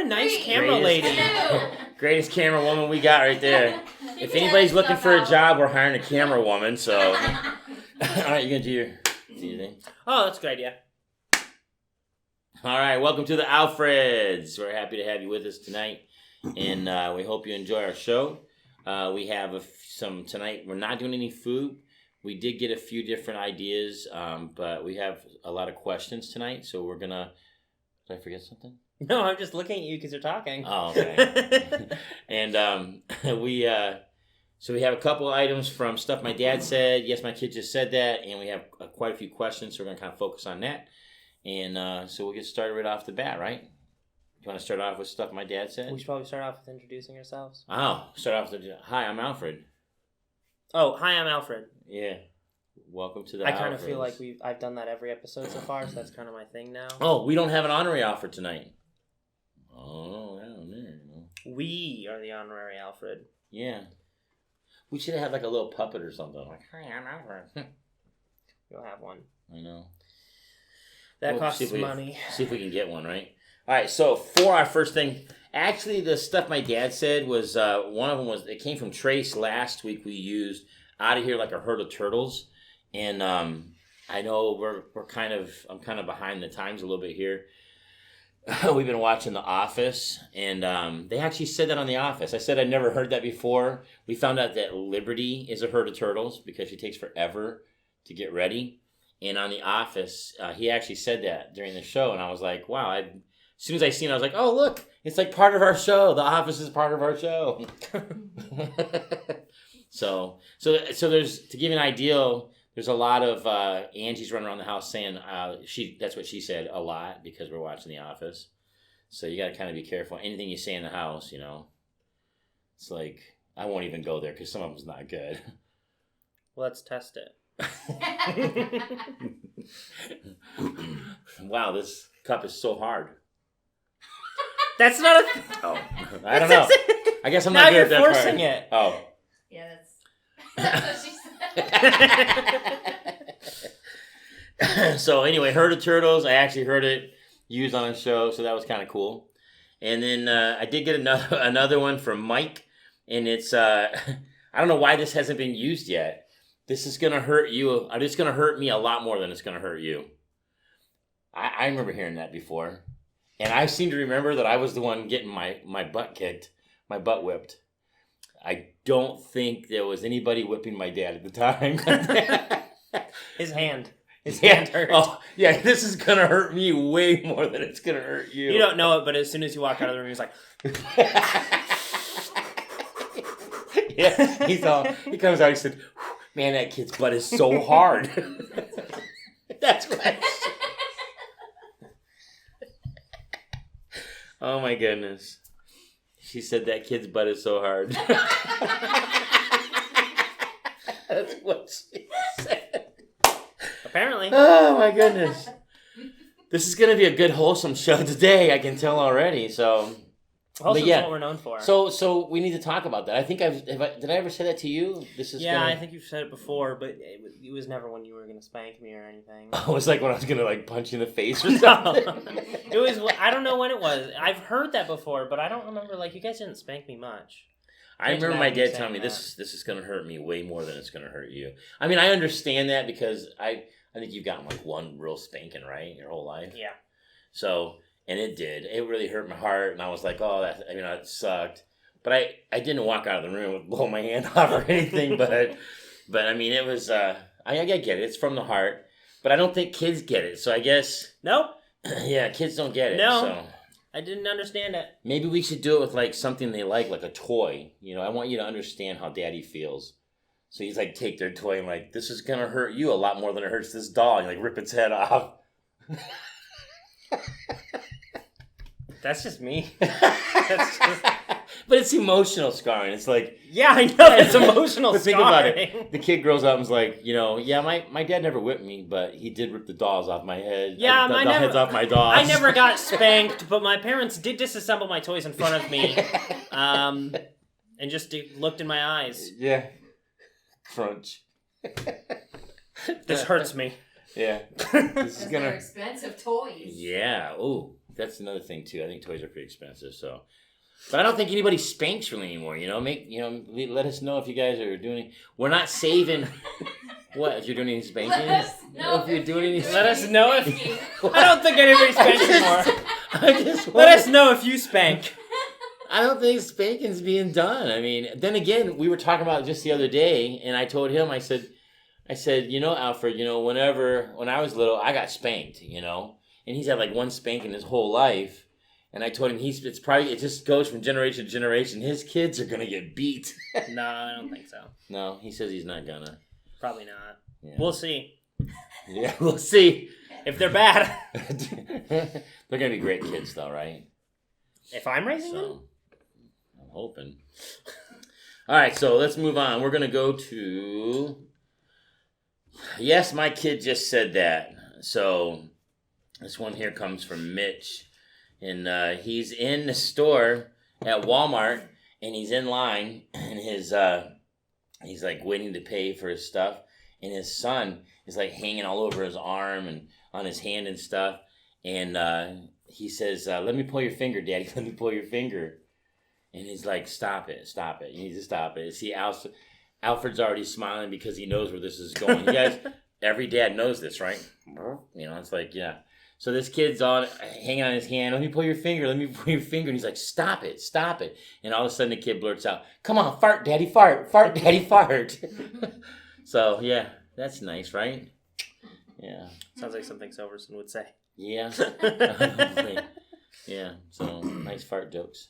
a nice camera lady. Greatest camera woman we got right there. If anybody's looking for a job, we're hiring a camera woman. So, all right, you gonna do your thing? Oh, that's a good idea. All right, welcome to the Alfreds. We're happy to have you with us tonight, and we hope you enjoy our show. We have some tonight. We're not doing any food. We did get a few different ideas, but we have a lot of questions tonight, so we're gonna. Did I forget something? No, I'm just looking at you because you're talking. Oh, okay. And so we have a couple items from stuff my dad said. Yes, my kid just said that, and we have quite a few questions, so we're gonna kind of focus on that. And so we'll get started right off the bat, right? You want to start off with stuff my dad said? We should probably start off with introducing ourselves. Oh, start off with hi, I'm Alfred. Oh, hi, I'm Alfred. Yeah. Welcome to the I kind of feel like I've done that every episode so far, so that's kind of my thing now. Oh, we don't have an honorary Alfred tonight. Oh, I don't know. We are the honorary Alfred. Yeah. We should have had like a little puppet or something. Like, hi, I'm Alfred. We'll have one. I know. That costs money. See if we can get one, right? All right, so for our first thing, actually the stuff my dad said was, one of them was, it came from Trace last week. We used Out of Here Like a Herd of Turtles. And I know I'm kind of behind the times a little bit here. We've been watching The Office, and they actually said that on The Office. I said I'd never heard that before. We found out that Liberty is a herd of turtles because she takes forever to get ready. And on The Office, he actually said that during the show, and I was like, wow. As soon as I seen it, I was like, oh, look, it's like part of our show. The Office is part of our show. So there's, to give you an idea, there's a lot of Angie's running around the house saying that's what she said a lot because we're watching The Office. So you got to kind of be careful. Anything you say in the house, you know, it's like I won't even go there because some of them's not good. Let's test it. Wow, this cup is so hard. That's not a. Oh, I don't know. I guess I'm not now good you're at that forcing part. it. Oh. Yeah, that's what she said. So anyway, Herd of Turtles. I actually heard it used on a show, so that was kind of cool. And then I did get another one from Mike, and it's I don't know why this hasn't been used yet. This is gonna hurt you. It's gonna hurt me a lot more than it's gonna hurt you. I remember hearing that before, and I seem to remember that I was the one getting my butt kicked, my butt whipped. I don't think there was anybody whipping my dad at the time. His hand hurt. Oh, yeah, this is going to hurt me way more than it's going to hurt you. You don't know it, but as soon as you walk out of the room, he's like... Yeah, he comes out, he said, man, that kid's butt is so hard. That's what I said. Oh, my goodness. She said that kid's butt is so hard. That's what she said. Apparently. Oh, my goodness. This is going to be a good, wholesome show today, I can tell already. So, Wholesome's what we're known for. So we need to talk about that. I think did I ever say that to you? I think you've said it before, but it was never when you were going to spank me or anything. Oh, it was like when I was going to like punch you in the face or something. It was, I don't know when it was. I've heard that before, but I don't remember, like, you guys didn't spank me much. I remember my dad telling me this is going to hurt me way more than it's going to hurt you. I mean, I understand that because I think you've gotten like one real spanking, right, your whole life? Yeah. So, and it did. It really hurt my heart, and I was like, oh, it sucked. But I didn't walk out of the room and blow my hand off or anything, but I mean, it was, I get it. It's from the heart. But I don't think kids get it, so I guess... Nope. Yeah, kids don't get it. No, so. I didn't understand it. Maybe we should do it with like something they like a toy. You know, I want you to understand how Daddy feels. So he's like, take their toy and like, this is going to hurt you a lot more than it hurts this doll. And like, rip its head off. That's just me. But it's emotional scarring. It's like... Yeah, I know. It's emotional but scarring. Think about it. The kid grows up and is like, you know, yeah, my dad never whipped me, but he did rip the dolls off my head. Yeah, the heads off my dolls. I never got spanked, but my parents did disassemble my toys in front of me. And just looked in my eyes. Yeah. Crunch. This hurts me. Yeah. This is gonna... expensive toys. Yeah. Ooh. that's another thing too. I think toys are pretty expensive. So, but I don't think anybody spanks really anymore. Let us know if you guys are doing. We're not saving. What? If you're doing any spanking? Let us know if you're doing any. Let us know if. spanking. I don't think anybody spanks anymore. Let Let us know if you spank. I don't think spanking's being done. I mean, then again, we were talking about it just the other day, and I told him, I said, Alfred, when I was little, I got spanked, and he's had like one spanking his whole life, and I told him it just goes from generation to generation. His kids are gonna get beat. No, I don't think so. No, he says he's not gonna. Probably not. Yeah. We'll see. Yeah, we'll see. If they're bad. They're gonna be great kids, though, right? If I'm raising them? So, I'm hoping. All right, so let's move on. We're gonna go to. Yes, my kid just said that. So this one here comes from Mitch, and he's in the store at Walmart, and he's in line, and he's like waiting to pay for his stuff, and his son is like hanging all over his arm and on his hand and stuff, and he says, "Let me pull your finger, Daddy. Let me pull your finger," and he's like, "Stop it! You need to stop it." See, Alfred's already smiling because he knows where this is going. You guys, every dad knows this, right? It's like, yeah. So this kid's on hanging on his hand. Let me pull your finger. And he's like, stop it. And all of a sudden the kid blurts out, "Come on, fart, Daddy, fart. Fart, Daddy, fart." So, yeah, that's nice, right? Yeah. Sounds like something Silverson would say. Yeah. Yeah. So, nice fart jokes.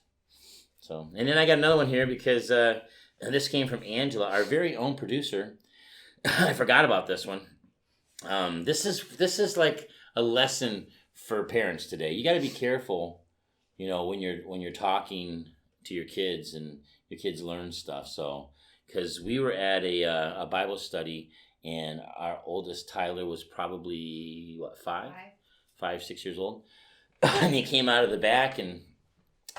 So, and then I got another one here because... and this came from Angela, our very own producer. I forgot about this one. This is like a lesson for parents today. You got to be careful, when you're talking to your kids and your kids learn stuff. So, because we were at a Bible study, and our oldest Tyler was probably 5, 6 years old, and he came out of the back and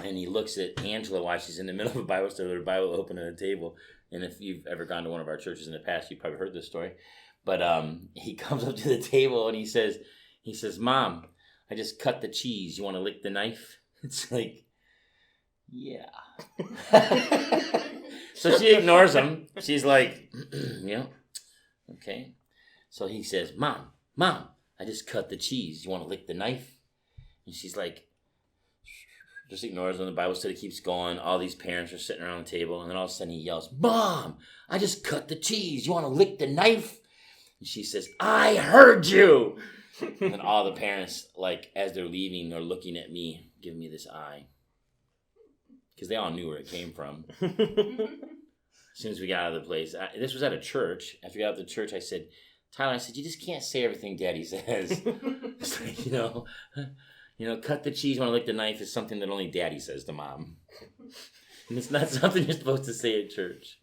he looks at Angela while she's in the middle of a Bible study with a Bible open on the table. And if you've ever gone to one of our churches in the past, you've probably heard this story. But he comes up to the table and he says, "Mom, I just cut the cheese. You want to lick the knife?" It's like, yeah. So she ignores him. She's like, "Yeah, okay." So he says, Mom, I just cut the cheese. You want to lick the knife?" And she's like, just ignores him. The Bible study keeps going. All these parents are sitting around the table, and then all of a sudden he yells, "Mom, I just cut the cheese. You want to lick the knife?" And she says, "I heard you." And then all the parents, like, as they're leaving, are looking at me, giving me this eye. Because they all knew where it came from. As soon as we got out of the place, this was at a church. After we got out of the church, I said, "Tyler," I said, "you just can't say everything Daddy says." It's like, cut the cheese, want to lick the knife is something that only Daddy says to Mom. And it's not something you're supposed to say at church.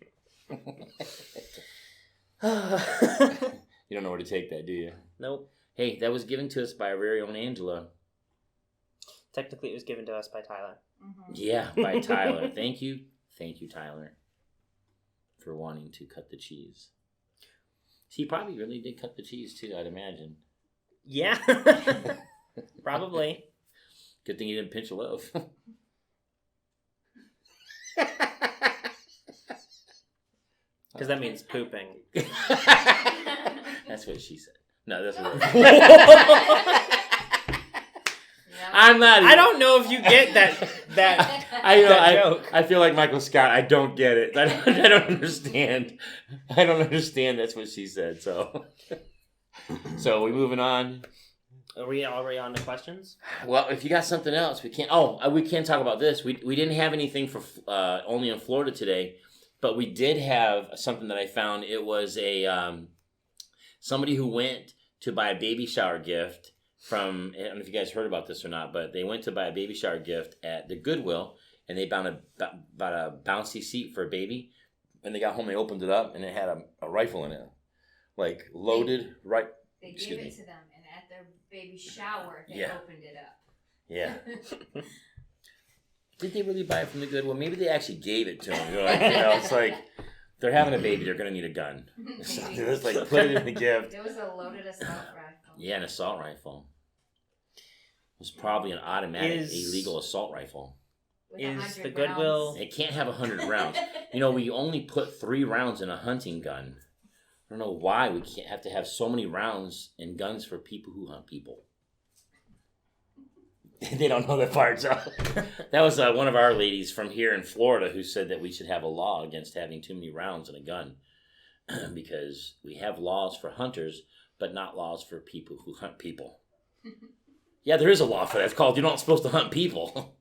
You don't know where to take that, do you? Nope. Hey, that was given to us by our very own Angela. Technically, it was given to us by Tyler. Mm-hmm. Yeah, by Tyler. Thank you, Tyler, for wanting to cut the cheese. He probably really did cut the cheese, too, I'd imagine. Yeah. Probably. Good thing you didn't pinch a loaf. Because that means pooping. That's what she said. No, that's what Yeah. I'm not. I don't know if you get that joke. I feel like Michael Scott. I don't get it. I don't understand. I don't understand. That's what she said. So we moving on. Are we already on to questions? Well, if you got something else, we can't. Oh, we can talk about this. We didn't have anything for only in Florida today, but we did have something that I found. It was a somebody who went to buy a baby shower gift from. I don't know if you guys heard about this or not, but they went to buy a baby shower gift at the Goodwill, and they bought a bouncy seat for a baby. And they got home, they opened it up, and it had a rifle in it, like loaded right. They gave it to them, and at their baby shower, they opened it up. Yeah. Did they really buy it from the Goodwill? Maybe they actually gave it to them. It's like they're having a baby, they're gonna need a gun. So they just like put it in the gift. It was a loaded assault rifle. Yeah, an assault rifle. was probably an automatic Is- illegal assault rifle. With Is 100 the Goodwill- rounds. It can't have 100 rounds. You know, we only put 3 rounds in a hunting gun. I don't know why we can't have to have so many rounds in guns for people who hunt people. They don't know that part, so. That was one of our ladies from here in Florida who said that we should have a law against having too many rounds in a gun. Because we have laws for hunters, but not laws for people who hunt people. Yeah, there is a law for that. It's called you're not supposed to hunt people.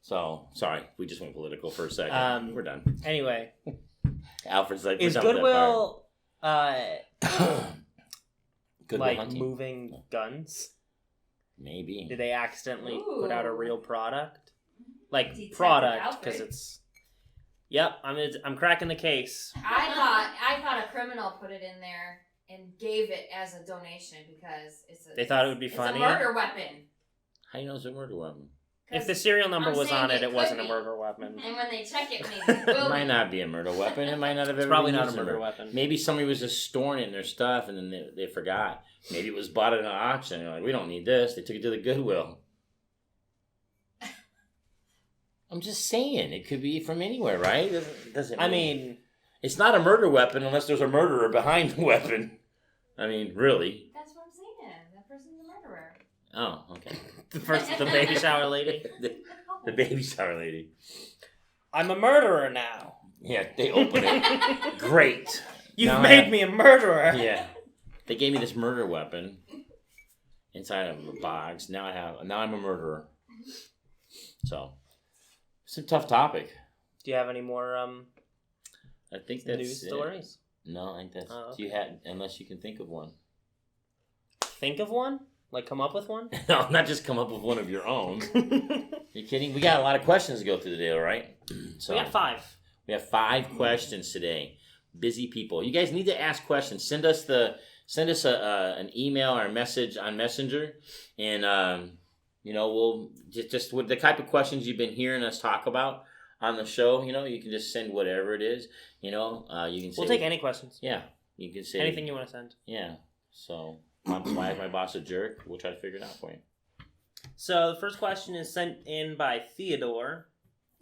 So, sorry, we just went political for a second. We're done. Anyway, Alfred's like, is Goodwill Goodwill like hunting? moving guns? Maybe. Did they accidentally Ooh. put out a real product? Like Detective product because Alfred. it's. Yep, I'm cracking the case. I thought a criminal put it in there and gave it as a donation because They thought it would be it's funny. a murder weapon. How do you know it's a murder weapon? If the serial number I'm was saying on it, it it wasn't a could murder weapon. And when they check it, maybe it will It might be. not be a murder weapon. It might not have It's ever probably been not a used as murder weapon. Maybe somebody was just storing it in their stuff and then they forgot. Maybe it was bought at an auction. They're like, we don't need this. They took it to the Goodwill. I'm just saying. It could be from anywhere, right? Doesn't I mean, it's not a murder weapon unless there's a murderer behind the weapon. I mean, really. That's what I'm saying. That person's a murderer. Oh, okay. the baby shower lady. The baby shower lady. I'm a murderer now. Yeah, they open it. Great. You've Now I made have- me a murderer. Yeah. They gave me this murder weapon inside of a box. Now I'm a murderer. So, it's a tough topic. Do you have any more I think that's news it. stories? No, I think that's. Oh, Do you have? Unless you can think of one. Think of one? Like come up with one? No, not just come up with one of your own. You kidding? We got a lot of questions to go through today, all right? So We got 5. We have 5 questions today. Busy people. You guys need to ask questions. Send us an email or a message on Messenger, and we'll just with the type of questions you've been hearing us talk about on the show. You can just send whatever it is. You can say We'll take any questions. Yeah, you can say Anything you want to send. Yeah. So why is my boss a jerk? We'll try to figure it out for you. So the first question is sent in by Theodore,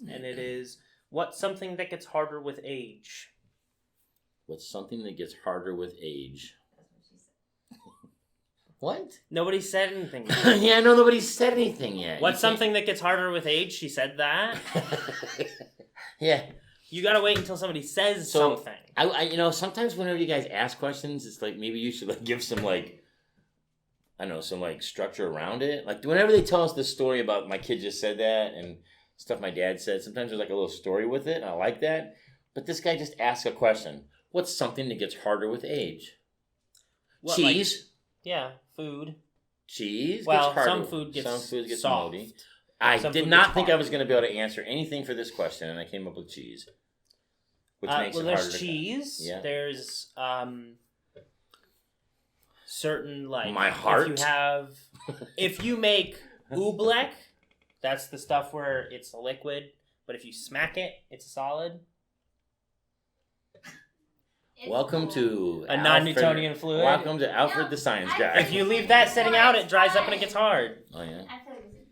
and it is, what's something that gets harder with age? What's something that gets harder with age? That's what she said. What? Nobody said anything yet. Yeah, no, nobody's said anything yet. What's something that gets harder with age? She said that. Yeah. You gotta wait until somebody says So, something. I sometimes whenever you guys ask questions, it's like maybe you should give some some structure around it. Like whenever they tell us this story about my kid just said that and stuff my dad said, sometimes there's a little story with it, and I like that. But this guy just asked a question. What's something that gets harder with age? What, Cheese. Yeah, food. Cheese Well, gets harder. some food gets soft. moldy. I Some did food not gets think I hard. was going to be able to answer anything for this question, and I came up with cheese. Which makes it harder there's to cheese. Yeah. There's certain My heart? If you make oobleck, that's the stuff where it's a liquid, but if you smack it, it's a solid. It's Welcome cool. to A Alfred- non-Newtonian fluid. Welcome to Alfred the Science Guy. If you leave that sitting out, it dries up and it gets hard. Oh yeah. I thought it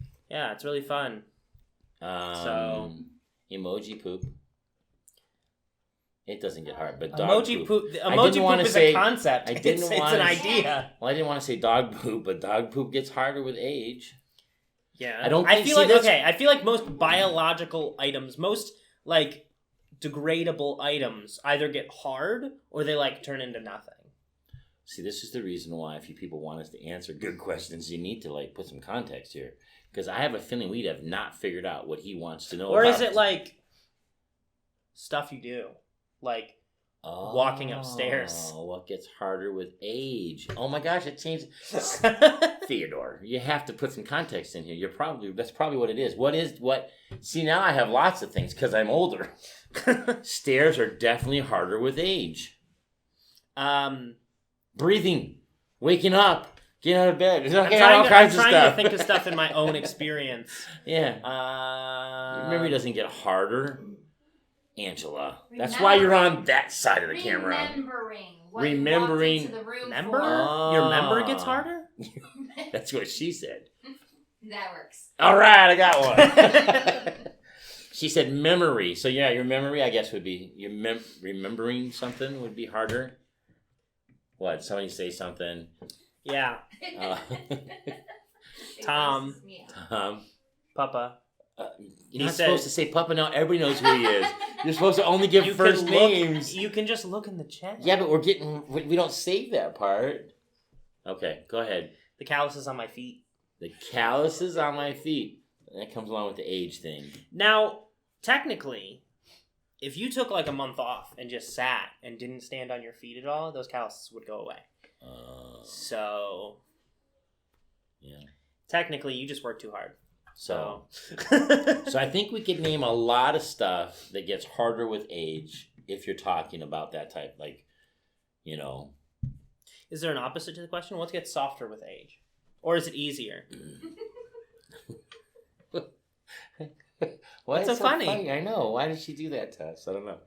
was Yeah, it's really fun. So- Emoji poop. It doesn't get hard, but dog Emoji poop. poop. I Emoji didn't wanna poop is say- a concept. I didn't it's wanna an say- idea. Well, I didn't want to say dog poop, but dog poop gets harder with age. Yeah, I don't I think- feel see, like that's- okay. I feel like most biological items, most degradable items, either get hard or they turn into nothing. See, this is the reason why if you people want us to answer good questions, you need to put some context here, because I have a feeling we'd have not figured out what he wants to know. Or about is it stuff you do, walking upstairs? Oh, what gets harder with age? Oh my gosh, it changed. Theodore, you have to put some context in here. That's probably what it is. What? See, now I have lots of things because I'm older. Stairs are definitely harder with age. Breathing, waking up, getting out of bed. I'm trying to think of stuff in my own experience. Yeah. Memory doesn't get harder. Angela, that's why you're on that side of the camera. Remembering. What Remembering- You walked into the room Member? for. Oh. Your member gets harder? That's what she said. That works. All right, I got one. She said memory. So yeah, your memory, I guess, would be remembering something would be harder. What? Somebody say something. Yeah. It Tom. grosses me out. Papa. You're not supposed to say Papa now. Everybody knows who he is. You're supposed to only give You first can look- names. You can just look in the chat. Yeah, but we don't save that part. Okay, go ahead. The calluses on my feet. The calluses on my feet. That comes along with the age thing. Now, technically, if you took like a month off and just sat and didn't stand on your feet at all, those calluses would go away. So, yeah. Technically, you just work too hard. So I think we could name a lot of stuff that gets harder with age if you're talking about that type, like, you know. Is there an opposite to the question? What gets softer with age? Or is it easier? What's so funny? I know. Why did she do that to us? I don't know.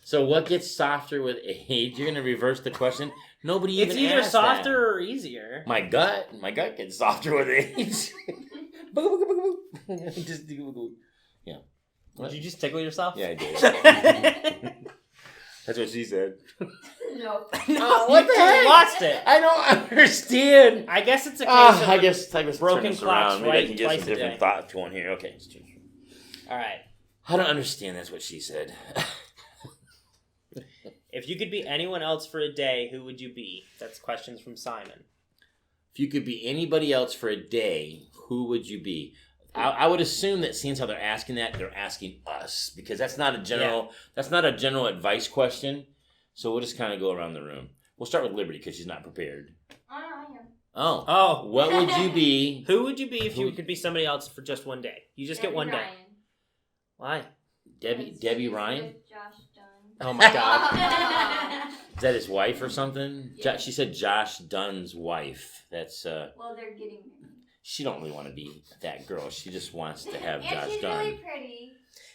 So what gets softer with age? You're going to reverse the question? Nobody even It's either asked softer that. or easier. My gut gets softer with age. Just yeah. What? Did you just tickle yourself? Yeah, I did. That's what she said. Nope. No, what you the heck? lost it. I don't understand. I guess it's a case of I guess broken broken clocks, Maybe I right, can get twice some a different day. thought to one here. Okay. All right. I don't understand. That's what she said. If you could be anyone else for a day, who would you be? That's questions from Simon. If you could be anybody else for a day, who would you be? I would assume that since how they're asking that, they're asking us because that's not a general advice question. So we'll just kind of go around the room. We'll start with Liberty because she's not prepared. I am. Oh, what would you be? Who would you be if you could be somebody else for just one day? You just get one day. Ryan. Why? Debbie Ryan? With Josh Dunn. Oh my god. Is that his wife or something? Yeah. She said Josh Dunn's wife. That's Well, they're getting married. she don't really want to be that girl. She just wants to have And Josh she's Dunn. really pretty.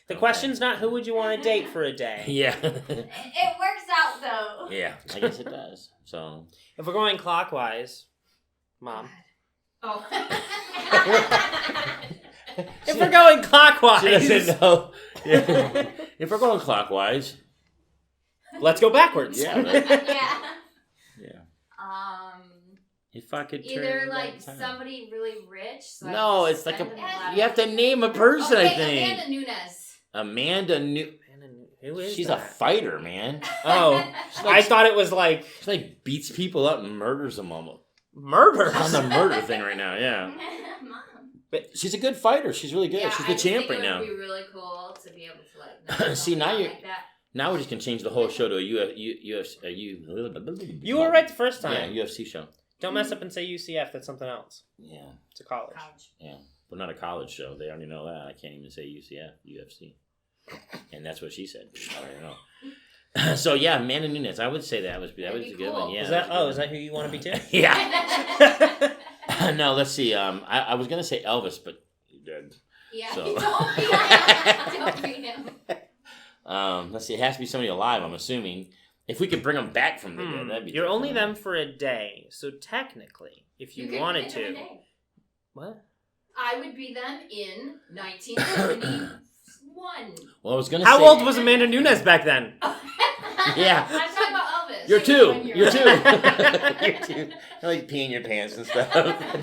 The question's not who would you want to date for a day. Yeah. It works out though. Yeah, I guess it does. So If we're going clockwise, Mom. Oh. If we're going she clockwise, doesn't know. Yeah. If we're going clockwise, let's go backwards. Yeah, right. Yeah. Yeah. If I could Either turn like back time. somebody really rich. So No, I it's like spend a lot you have to name a person. Okay, I think Amanda Nunes. Amanda Who is She's that? a fighter, man. Oh, I thought it was like She like beats people up and murders them almost. murder. On the murder thing right now, yeah. Mom. But she's a good fighter. She's really good. Yeah, She's I the just champ think right it now. would be really cool to be able to like. See, now you- like that. Now we're just gonna change the whole show to a You were right the first time. Yeah, UFC show. Don't mess up and say UCF. That's something else. Yeah, It's a college. College. yeah. We're not a college show. They already know that. I can't even say UCF, UFC. And that's what she said. I don't know. So yeah, Amanda Nunes. I would say that was a That'd be good cool. one. Yeah. Is that that was a good who you want to be too? one. Yeah. No, let's see. I was gonna say Elvis, but he did. Yeah, So- don't be him. Let's see. It has to be somebody alive. I'm assuming. If we could bring them back from the dead, that'd be. You're only different. them for a day, so technically, if you could wanted pick them a to, day. what? I would be them in 1971. Well, I was gonna. How say, old was Amanda Nunes back then? Yeah. I'm talking about Elvis. You're Like, two. when You're two. young. You're two. You're like peeing your pants and stuff.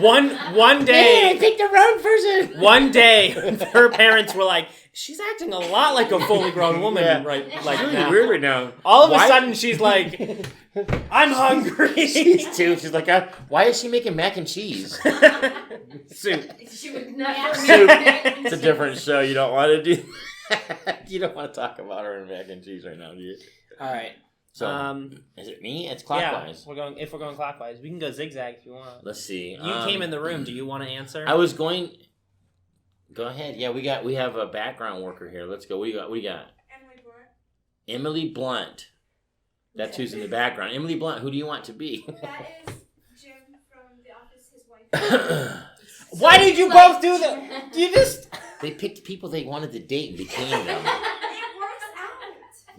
One Hey, I day, picked the wrong person. one day, her parents were like, "She's acting a lot like a fully grown woman, Yeah. right? It's Like really now." weird right now. All of Why- a sudden, she's like, "I'm hungry." She's two. She's like, why is she making mac and cheese? Soup. She would never. Soup. make It's a different show. You don't want to do. You don't want to talk about her and mac and cheese right now, do you? All right. So, is it me? It's clockwise. Yeah, if we're going clockwise, we can go zigzag if you want. Let's see. You came in the room. Do you want to answer? I was going. Go ahead. Yeah, we have a background worker here. Let's go. What do you got? Emily Blunt. That's who's in the background. Emily Blunt. Who do you want to be? That is Jim from The Office, his wife. Why did you both do that? You just. They picked people they wanted to date and became them. It works out.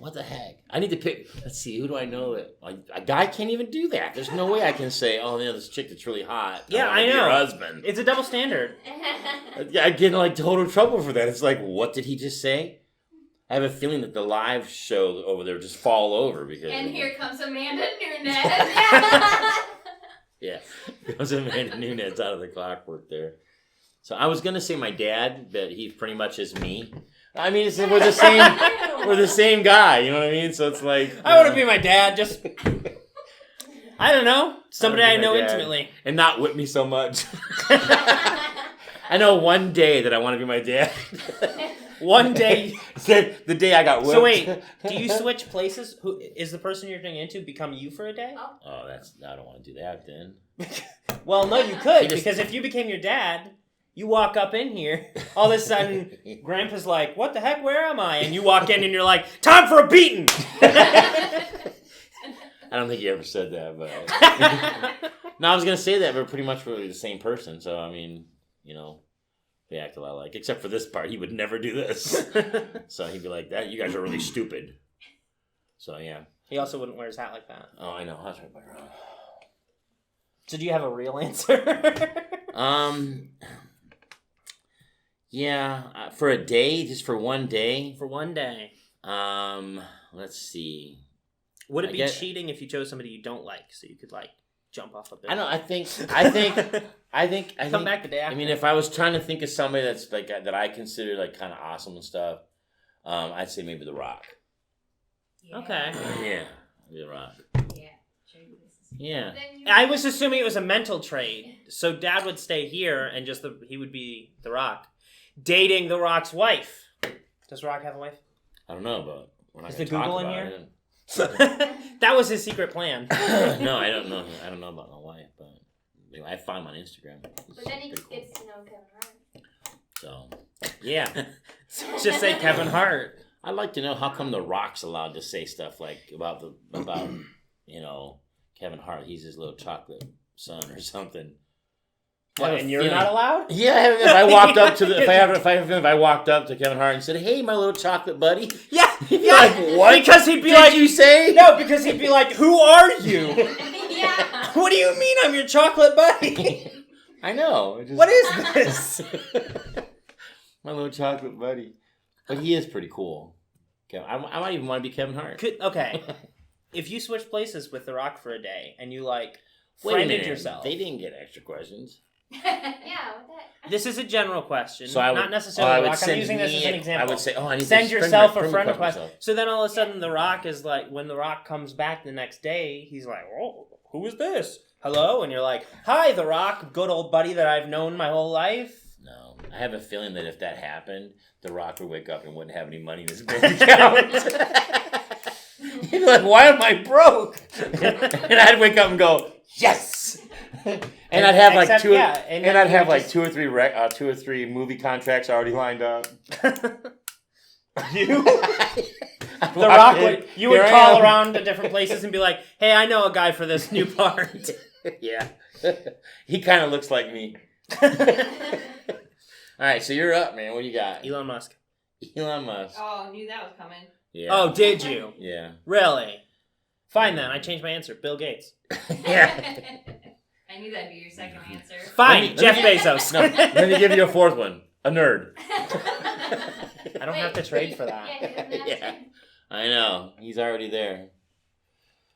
What the heck? I need to pick. Let's see. Who do I know that a guy can't even do that? There's no way I can say, "Oh, this chick that's really hot." Yeah, I wanna be know. Her husband. It's a double standard. I get in like total trouble for that. It's like, what did he just say? I have a feeling that the live show over there just fall over because. And here comes Amanda Nunes. Yeah, here comes Amanda Nunes out of the clockwork there. So I was gonna say my dad, but he pretty much is me. I mean, we're the same. We're the same guy. You know what I mean? So it's like I want to be my dad. Just I don't know, somebody I know intimately, and not whip me so much. I know one day that I want to be my dad. One day, the day I got whipped. So wait, do you switch places? Who is the person you're turning into become you for a day? Oh, I don't want to do that then. Well, no, you could because if you became your dad, you walk up in here, all of a sudden, Grandpa's like, "What the heck? Where am I?" And you walk in and you're like, "Time for a beating." I don't think he ever said that, but no, I was gonna say that we're pretty much really the same person. So I mean, we act a lot alike, except for this part. He would never do this. So he'd be like, "That you guys are really stupid." So yeah. He also wouldn't wear his hat like that. Oh, I know. That's right, Byron. So do you have a real answer? Yeah, for a day, just for one day. For one day. Let's see. Would it be cheating if you chose somebody you don't like, so you could jump off a building? I think. Come back the day after. I mean, if I was trying to think of somebody that's that I consider kind of awesome and stuff, I'd say maybe The Rock. Yeah. Okay. Yeah, The Rock. Yeah. Yeah. I was assuming it was a mental trait, so Dad would stay here and he would be The Rock, dating The Rock's wife. Does The Rock have a wife? I don't know, but we're not Is going the to talk Google in about here? it. That was his secret plan. No, I don't know. I don't know about my wife, but I find him on Instagram. But then he gets to know Kevin Hart. So, Yeah. Just say Kevin Hart. I'd like to know how come The Rock's allowed to say stuff about Kevin Hart. He's his little chocolate son or something. What, and you're not allowed? Yeah, if I walked up to if I walked up to Kevin Hart and said, "Hey, my little chocolate buddy," Yeah, he'd be like, "What?" Because he'd be did like, you say? No, because he'd be like, "Who are you? Yeah. What do you mean I'm your chocolate buddy? I know. What is this?" My little chocolate buddy. But he is pretty cool. I might even want to be Kevin Hart. Okay. If you switch places with The Rock for a day and you Wait a friended minute. yourself. They didn't get extra questions. Yeah, what the This is a general question, So I would, not necessarily The Rock. I'm send using this as an example. I would say, I need Send to yourself friend a friend request. myself. So then all of a sudden The Rock is like, when The Rock comes back the next day, he's like, "Oh, who is this? Hello?" And you're like, "Hi, The Rock, good old buddy that I've known my whole life." No, I have a feeling that if that happened, The Rock would wake up and wouldn't have any money in his bank account. He'd be like, "Why am I broke?" And I'd wake up and go, "Yes!" And I'd have Except, two. yeah, And then I'd have you just- two or three movie contracts already lined up. You? The Rock would, you would call around to different places and be like, "Hey, I know a guy for this new part." Yeah. He kind of looks like me. All right, so you're up, man. What do you got? Elon Musk. Elon Musk. Oh, knew that was coming. Yeah. Oh, did you? Yeah. Really? Fine then, I changed my answer. Bill Gates. Yeah. I knew that'd be your second answer. Fine, Jeff Bezos. No, let me give you a fourth one. A nerd. I don't have to trade for that. Yeah, he doesn't have Yeah. to. I know. He's already there.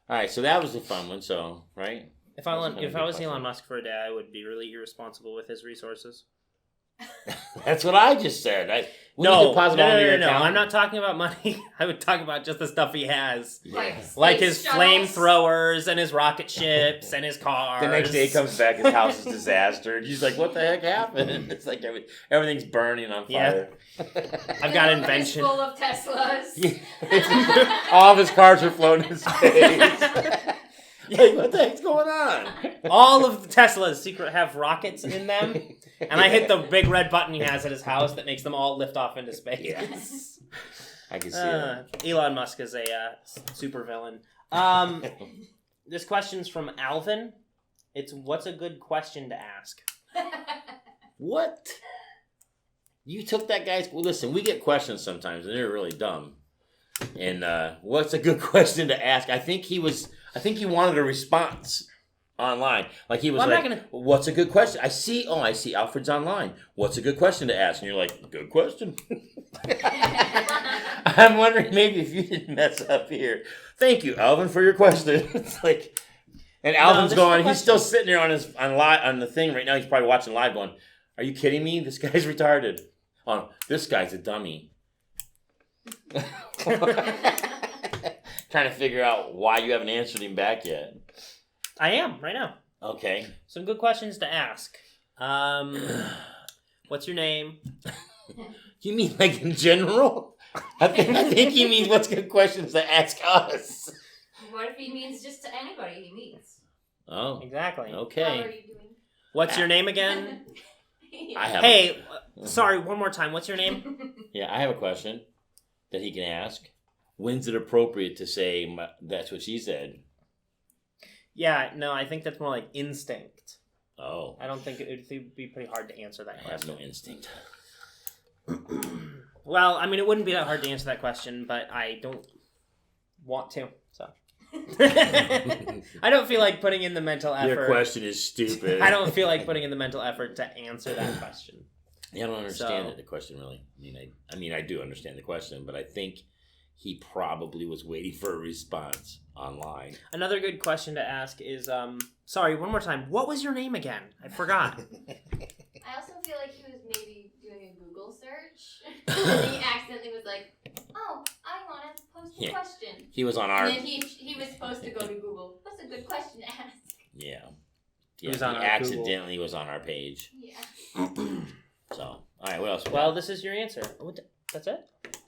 All right, so that was a fun one. So, right? If I was Elon Musk for a day, I would be really irresponsible with his resources. That's what I just said. No, deposit all into your no. account. I'm not talking about money. I would talk about just the stuff he has. Yeah. Like Space his shuttles. flamethrowers and his rocket ships and his cars. The next day he comes back, his house is disastered. He's like, "What the heck happened?" It's like everything's burning on fire. I've got It's invention. full of Teslas. Yeah. All of his cars are floating in space. Like, what the heck's going on? All of the Teslas secret have rockets in them, and I hit the big red button he has at his house that makes them all lift off into space. Yeah. I can see it. Elon Musk is a super villain. This question's from Alvin. It's what's a good question to ask? What? You took that guy's... Well, listen, we get questions sometimes, and they're really dumb. And what's a good question to ask? I think he wanted a response online. Like he was Well, I'm like, not gonna- what's a good question? I see Alfred's online. What's a good question to ask? And you're like, good question. I'm wondering maybe if you didn't mess up here. Thank you, Alvin, for your question. It's like, and Alvin's going, he's still sitting there on the thing right now. He's probably watching live going, are you kidding me? This guy's retarded. Oh, this guy's a dummy. Trying to figure out why you haven't answered him back yet. I am right now. Okay. Some good questions to ask. What's your name? You mean like in general? I think he means what's good questions to ask us. What if he means just to anybody he meets? Oh. Exactly. How are Okay. you doing? What's your name again? I have. Hey, sorry, one more time. What's your name? Yeah, I have a question that he can ask. When's it appropriate to say that's what she said? Yeah, no, I think that's more like instinct. Oh. I don't think it would be pretty hard to answer that I have question. no instinct. Well, I mean, it wouldn't be that hard to answer that question, but I don't want to, so. I don't feel like putting in the mental effort. Your question is stupid. I don't feel like putting in the mental effort to answer that question. Yeah, I don't understand So- the question really. I mean, I do understand the question, but I think he probably was waiting for a response online. Another good question to ask is, sorry, one more time. What was your name again? I forgot. I also feel like he was maybe doing a Google search. And he accidentally was like, oh, I want to post a Yeah. question. He was on our. And then he was supposed to go to Google. What's a good question to ask? Yeah. He was he on our accidentally was on our page. Yeah. So, all right, what else? we Well, got? this is your answer. That's it?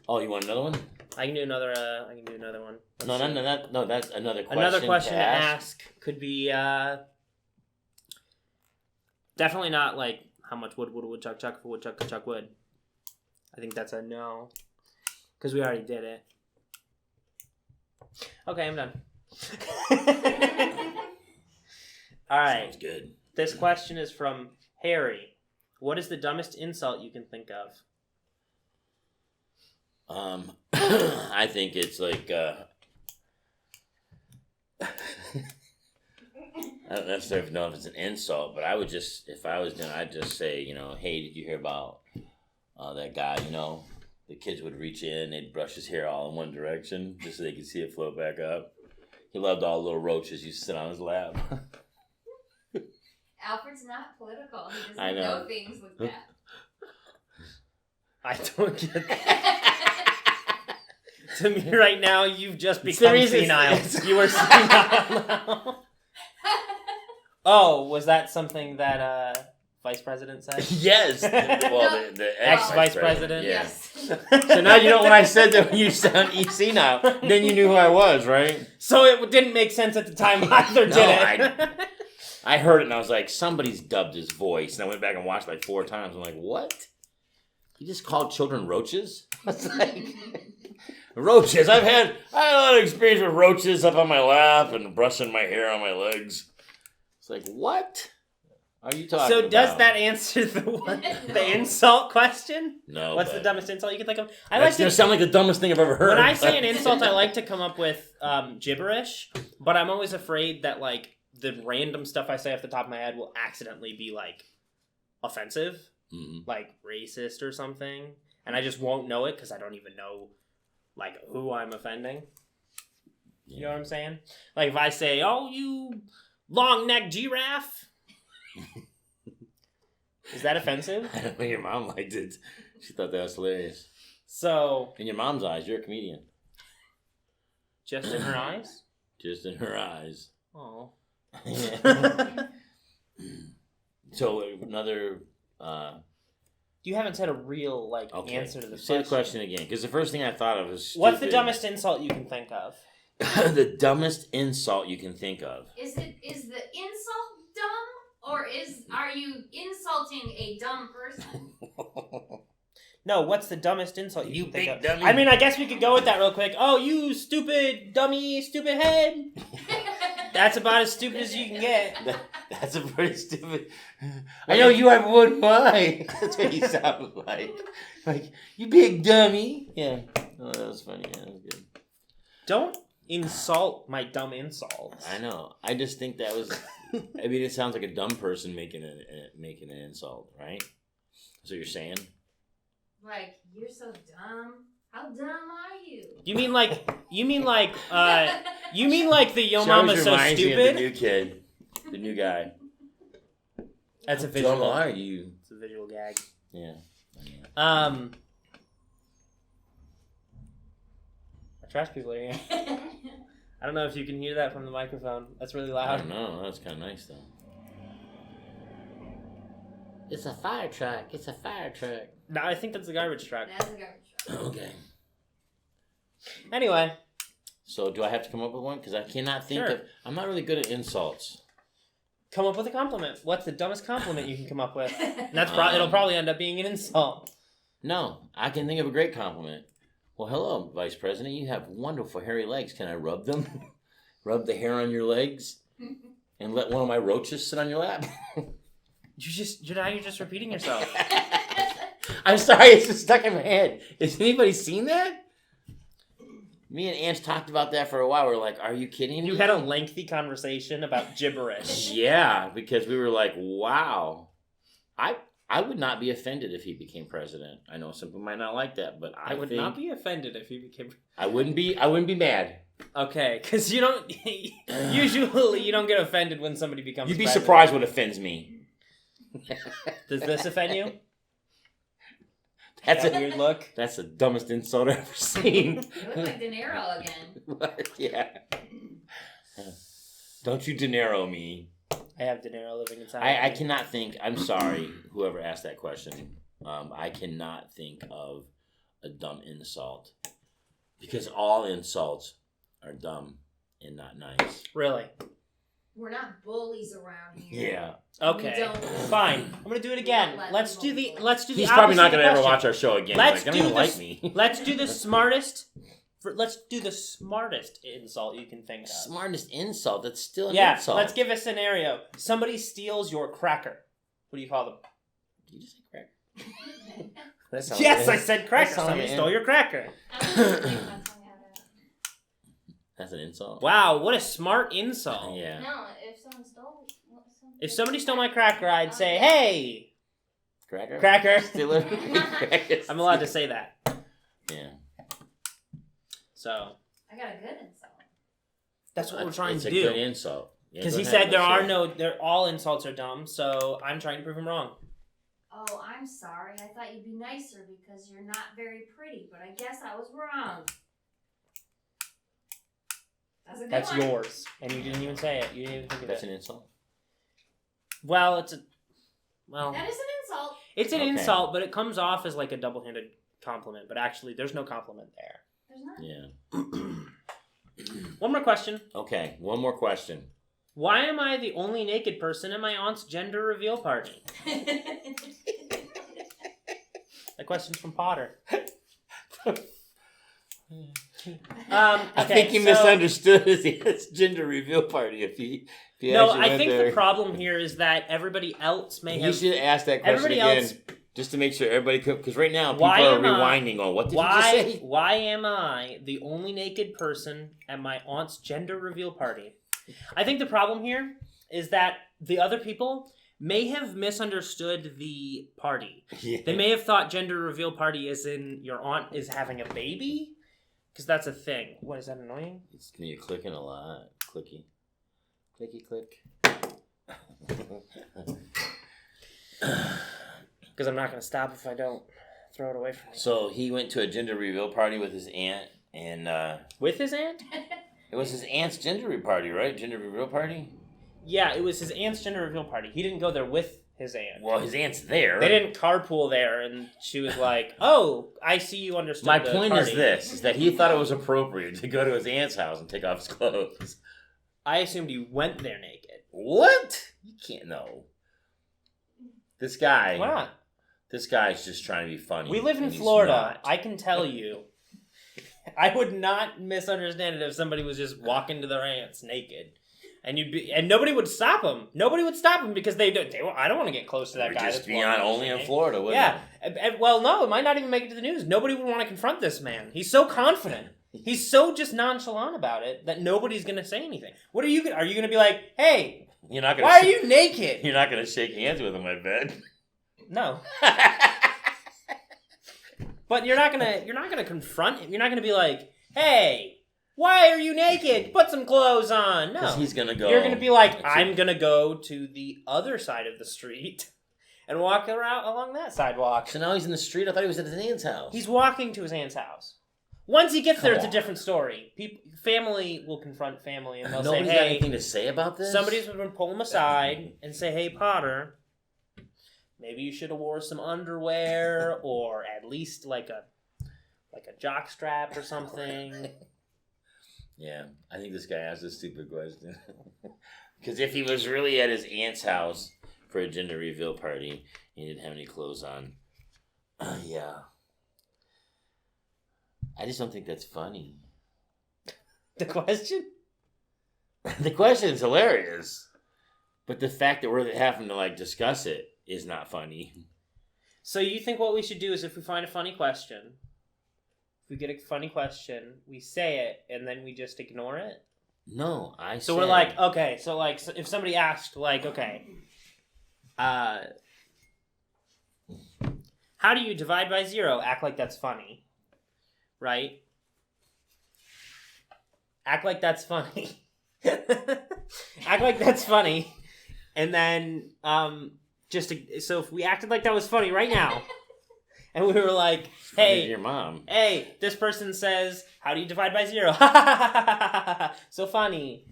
Oh, you want another one? I can do another one. No, that's another question. Another question to ask could be definitely not like how much woodchuck chuck if a woodchuck could chuck wood. I think that's a no because we already did it. Okay, I'm done. All right. Sounds good. This question is from Harry. What is the dumbest insult you can think of? I think it's like I don't necessarily know if it's an insult, but I would just, if I was doing, I'd just say, hey, did you hear about that guy? The kids would reach in, they'd brush his hair all in one direction just so they could see it float back up. He loved all the little roaches used to sit on his lap. Alfred's not political. He doesn't I know. know things like that. I don't get that. To me right now, you've just It's the become reason- senile. You are senile now. Oh, was that something that Vice President said? Yes. Well, the Ex-Vice President? Yeah. Yes. So now you know when I said that when you sound EC now, then you knew who I was, right? So it didn't make sense at the time either, did it? I heard it and I was like, somebody's dubbed his voice. And I went back and watched like 4 times. I'm like, what? You just called children roaches? I was like, roaches. I had a lot of experience with roaches up on my lap and brushing my hair on my legs. It's like, what are you talking about? So does that answer the insult question? No. What's the but dumbest insult you can think of? That's gonna sound like the dumbest thing I've ever heard. When I say an insult, I like to come up with gibberish, but I'm always afraid that like the random stuff I say off the top of my head will accidentally be like offensive, like racist or something, and I just won't know it because I don't even know like who I'm offending. You know what I'm saying? Like if I say, "Oh, you long-necked giraffe," is that offensive? I don't think your mom liked it. She thought that was hilarious. So, In your mom's eyes, you're a comedian. just in her eyes? Just in her eyes. Oh. So another. You haven't said a real like Okay. answer to the Say the question again, because the first thing I thought of was. What's the stupid. dumbest insult you can think of? The dumbest insult you can think of. Is the insult dumb, or are you insulting a dumb person? No, what's the dumbest insult you can think big of? dummy. I mean, I guess we could go with that real quick. Oh, you stupid dummy, stupid head. That's about as stupid as you can get. That's a pretty stupid. I know you have one mind. That's what you sound like. Like, you big dummy. Yeah. Oh, that was funny. Yeah, that was good. Don't insult my dumb insults. I know. I just think that was. I mean, it sounds like a dumb person making an insult, right? That's what you're saying. Like, you're so dumb. How dumb are you? You mean like the Yo She always Mama's so reminds me of the stupid? new kid, the new guy. That's a How visual. dumb are you? It's a visual gag. Yeah. Trash people are here. I don't know if you can hear that from the microphone. That's really I loud. don't know. That's kind of nice though. It's a fire truck. It's a fire truck. No, I think that's a garbage truck. That's a garbage truck. Okay. Anyway, So do I have to come up with one? Because I cannot think Sure. of. I'm not really good at insults. come up with a compliment. What's the dumbest compliment you can come up with? And that's it'll probably end up being an insult. No, I can think of a great compliment. Well, hello, Vice President. You have wonderful hairy legs. Can I rub them? Rub the hair on your legs, and let one of my roaches sit on your lap. You're just repeating yourself. I'm sorry, it's just stuck in my head. Has anybody seen that? Me and Ange talked about that for a while. We're like, are you kidding me? You had a lengthy conversation about gibberish. Yeah, because we were like, wow. I would not be offended if he became president. I know some people might not like that, but I would not be offended if you became. I wouldn't be mad. Okay, because you don't. Usually, you don't get offended when somebody becomes. You'd be president. surprised what offends me. Does this offend you? That's That a weird look. That's the dumbest insult I've ever seen. You look like De Niro again. What? Yeah. Don't you De Niro me. I have De Niro living inside. I cannot think. I'm sorry, whoever asked that question. I cannot think of a dumb insult because all insults are dumb and not nice. Really? We're not bullies around here. Yeah. Okay. We don't- Fine. I'm gonna do it again. Let Let's people do the. bully. Let's do the. He's probably not opposite going to ever question. watch our show again. Let's Like, I do don't even this- like me. Let's do the smartest. Let's do the smartest insult you can think of. Smartest insult. That's still an Yeah. insult. Let's give a scenario. Somebody steals your cracker. What do you call them? Did you just say cracker? That sounds Yes, good. I said cracker. That sounds Somebody good. stole your cracker. I was just thinking about something like that. That's an insult. Wow, what a smart insult. Yeah. No, if someone stole something. If somebody stole my cracker, I'd say, "Hey, Cracker? cracker." Steal it? I'm allowed to say that. Yeah. So I got a good insult. that's what we're trying it's to a good do. insult. Yeah, Because go he ahead, said there let's are hear it. no, all insults are dumb. So I'm trying to prove him wrong. Oh, I'm sorry. I thought you'd be nicer because you're not very pretty, but I guess I was wrong. That's a good That's one. yours, and you didn't even say it. You didn't even think of That's it. an insult? Well, That is an insult. it's an Okay. insult, but it comes off as like a double-handed compliment. But actually, there's no compliment there. There's not. Yeah. One more question. Okay, one more question. Why am I the only naked person at my aunt's gender reveal party? That question's from Potter. I think he misunderstood his gender reveal party. If he No, actually I went think there. the problem here is that everybody else may You have. should ask that question Everybody again, else. just to make sure everybody could. Because right now people Why are am I- rewinding on what did you just say? Why am I the only naked person at my aunt's gender reveal party? I think the problem here is that the other people may have misunderstood the party. Yeah. They may have thought gender reveal party is in your aunt is having a baby, because that's a thing. What, is that annoying? It's you're clicking a lot. Clicky, clicky, click. Because I'm not going to stop if I don't throw it away from me. So he went to a gender reveal party with his aunt, and With his aunt? it was his aunt's gender party, right? Gender reveal party. Yeah, it was his aunt's gender reveal party. He didn't go there with his aunt. Well, his aunt's there. They didn't carpool there, and she was like, "Oh, I see you understood." My the point party." is this: is that he thought it was appropriate to go to his aunt's house and take off his clothes. I assumed he went there naked. What? You can't know. This guy. Why not? This guy's just trying to be funny. We live in and he's Florida. not. I can tell you. I would not misunderstand it if somebody was just walking to their aunt's naked. and nobody would stop him. Nobody would stop him because I don't want to get close to that guy. Just be on only in Florida, wouldn't it? Yeah. Well, no, it might not even make it to the news. Nobody would want to confront this man. He's so confident. He's so just nonchalant about it that nobody's going to say anything. What are you going to be like, hey, why are you naked? You're not going to shake hands with him, I bet. No. But you're not gonna confront him. You're not gonna be like, hey, why are you naked? Put some clothes on. No. He's gonna go. You're gonna be like, I'm gonna go to the other side of the street and walk around along that sidewalk. So now he's in the street? I thought he was at his aunt's house. He's walking to his aunt's house. Once he gets there, it's a different story. Family will confront family and they'll say, hey. Nobody's got anything to say about this? Somebody's going to pull him aside and say, hey, Potter, maybe you should have wore some underwear or at least like a jock strap or something. Yeah, I think this guy asked a stupid question. Because if he was really at his aunt's house for a gender reveal party, he didn't have any clothes on. Yeah. I just don't think that's funny. The question? The question is hilarious. But the fact that we're having to discuss it is not funny. So you think what we should do is if we find a funny question, if we get a funny question, we say it and then we just ignore it? No, So we're like, okay, so if somebody asked okay, how do you divide by 0? Act like that's funny. Right? Act like that's funny. Act like that's funny. And then, so if we acted like that was funny right now, and we were like, hey, your mom. Hey, this person says, how do you divide by 0? So funny.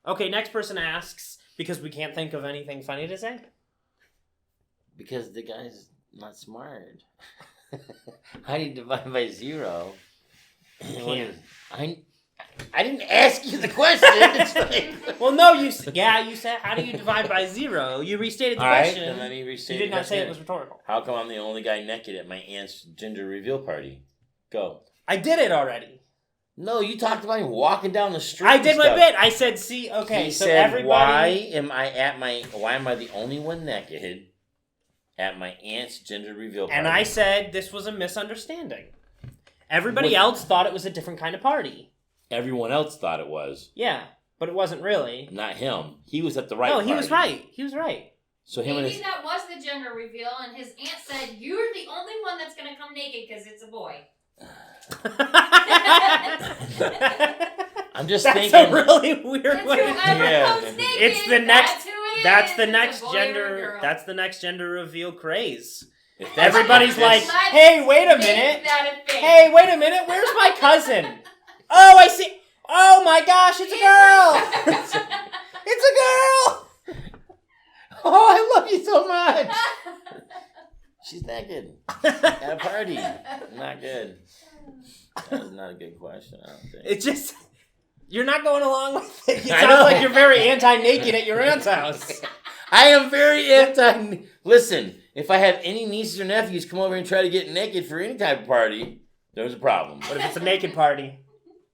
Okay, next person asks, because we can't think of anything funny to say. Because the guy's not smart. How do you divide by 0? I didn't ask you the question. It's well, no, you said, how do you divide by 0? You restated the question. All right, then let me restate You did not say it was rhetorical. How come I'm the only guy naked at my aunt's gender reveal party? Go. I did it already. No, you talked about him walking down the street. I did my bit. I said, see, okay, he so said, everybody... why am I the only one naked at my aunt's gender reveal party? And I said this was a misunderstanding. Everybody else thought it was a different kind of party. Everyone else thought it was. Yeah, but it wasn't really. Not him. He was at the right party. No, he was right. He was right. So Maybe that was the gender reveal, and his aunt said, "You're the only one that's gonna come naked because it's a boy." I'm just that's thinking. That's a really weird way. It's the next. That's the next gender. That's the next gender reveal craze. Everybody's like, "Hey, wait a minute! Hey, wait a minute! Where's my cousin? Oh, I see! Oh my gosh, it's a girl! It's a girl! Oh, I love you so much! She's naked at a party. Not good. That's not a good question, I don't think. It's just... You're not going along with it. It sounds like you're very anti-naked at your aunt's house. I am very anti... Listen, if I have any nieces or nephews come over and try to get naked for any type of party, there's a problem. What if it's a naked party?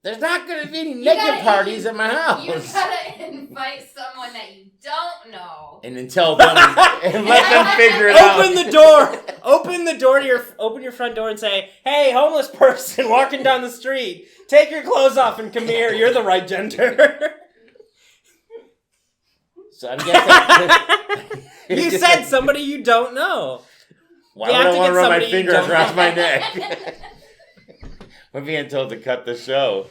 There's not going to be any naked parties at my house. You gotta invite someone that you don't know. And then tell them and let them figure it out. Open the door. Open your front door and say, "Hey, homeless person walking down the street, take your clothes off and come here. You're the right gender." So I'm guessing you said somebody you don't know. Why would I want to run my finger across my neck? We're being told to cut the show.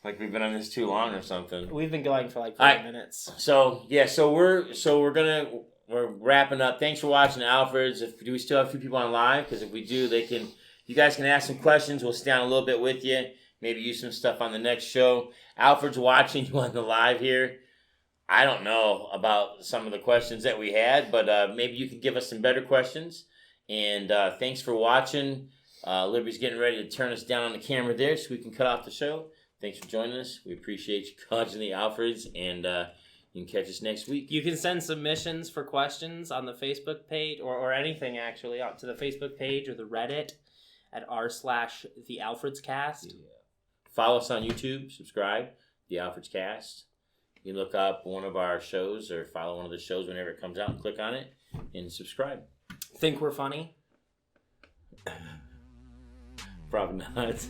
Like we've been on this too long or something. We've been going for like 5 minutes. So yeah, we're wrapping up. Thanks for watching Alfred's. Do we still have a few people on live? Because if we do, you guys can ask some questions. We'll stay on a little bit with you. Maybe use some stuff on the next show. Alfred's watching you on the live here. I don't know about some of the questions that we had, but maybe you can give us some better questions. And thanks for watching. Liberty's getting ready to turn us down on the camera there so we can cut off the show. Thanks for joining us. We appreciate you watching the Alfreds, and you can catch us next week. You can send submissions for questions on the Facebook page, or anything actually, to the Facebook page or the Reddit at r/TheAlfred'sCast. Yeah. Follow us on YouTube. Subscribe. The Alfreds Cast. You look up one of our shows or follow one of the shows whenever it comes out and click on it and subscribe. Think we're funny? Probably not.